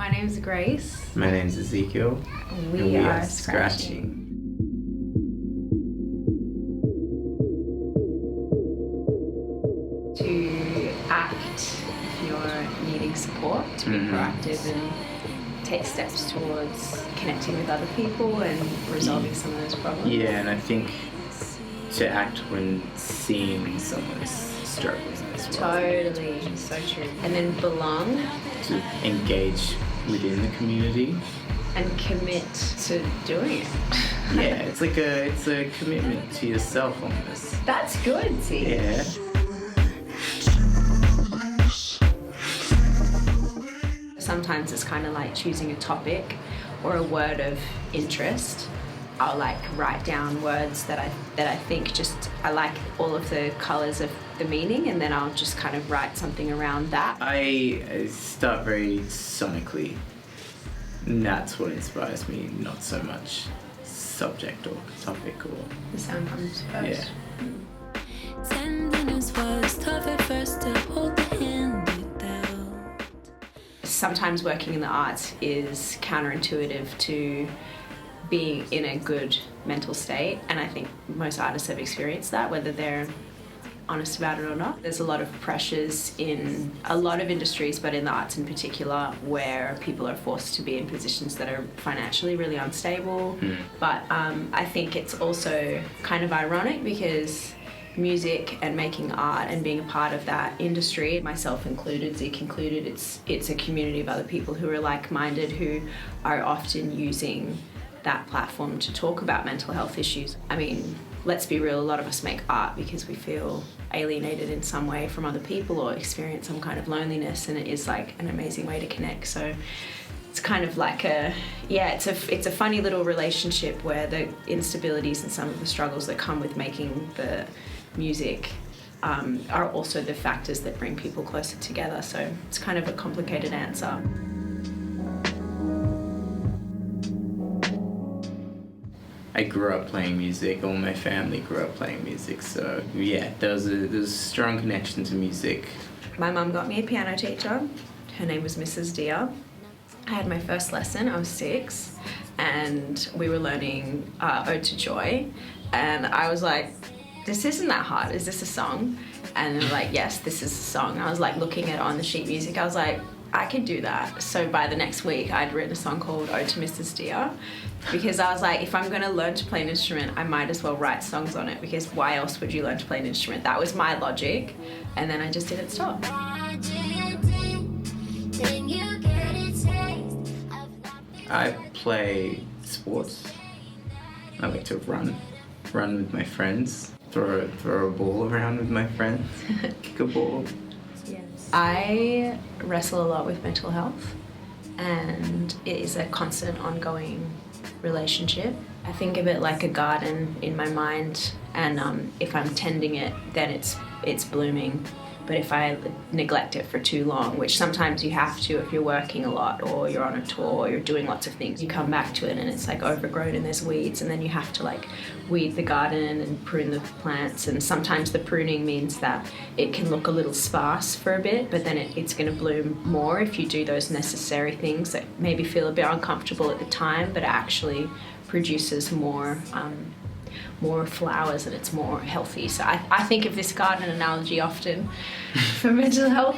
My name's Grace. My name's Ezekiel. We are Scratching. To act if you're needing support, to be proactive and take steps towards connecting with other people and resolving some of those problems. Yeah, and I think to act when seeing someone's struggling as well. Totally, so true. And then belong. To engage within the community. And commit to doing it. Yeah, it's a commitment to yourself almost. That's good, see? Yeah. Sometimes it's kind of like choosing a topic or a word of interest. I'll like write down words that I think I like all of the colours of the meaning, and then I'll just kind of write something around that. I start very sonically, and that's what inspires me, not so much subject or topic or... The sound comes first. Yeah. Tenderness was tough at first to hold the hand you dealt. Sometimes working in the arts is counterintuitive to being in a good mental state, and I think most artists have experienced that, whether they're honest about it or not. There's a lot of pressures in a lot of industries, but in the arts in particular, where people are forced to be in positions that are financially really unstable. But I think it's also kind of ironic because music and making art and being a part of that industry, myself included, Zeke included, it's a community of other people who are like-minded, who are often using that platform to talk about mental health issues. I mean, let's be real, a lot of us make art because we feel alienated in some way from other people or experience some kind of loneliness, and it is like an amazing way to connect. So it's kind of like it's a funny little relationship where the instabilities and some of the struggles that come with making the music are also the factors that bring people closer together. So it's kind of a complicated answer. I grew up playing music, all my family grew up playing music, so yeah, there was a strong connection to music. My mum got me a piano teacher. Her name was Mrs. Deere. I had my first lesson, I was 6, and we were learning Ode to Joy, and I was like, this isn't that hard, is this a song? And they were like, yes, this is a song. I was like looking at it on the sheet music, I was like, I could do that. So by the next week, I'd written a song called Ode to Mrs. Deere, because I was like, if I'm going to learn to play an instrument, I might as well write songs on it, because why else would you learn to play an instrument? That was my logic, and then I just didn't stop. I play sports. I like to run with my friends, throw a ball around with my friends, kick a ball. I wrestle a lot with mental health, and it is a constant ongoing relationship. I think of it like a garden in my mind, and if I'm tending it, then it's blooming. But if I neglect it for too long, which sometimes you have to if you're working a lot or you're on a tour or you're doing lots of things, you come back to it and it's like overgrown and there's weeds, and then you have to like weed the garden and prune the plants, and sometimes the pruning means that it can look a little sparse for a bit, but then it's going to bloom more if you do those necessary things that maybe feel a bit uncomfortable at the time, but it actually produces more flowers and it's more healthy. So I think of this garden analogy often for mental health.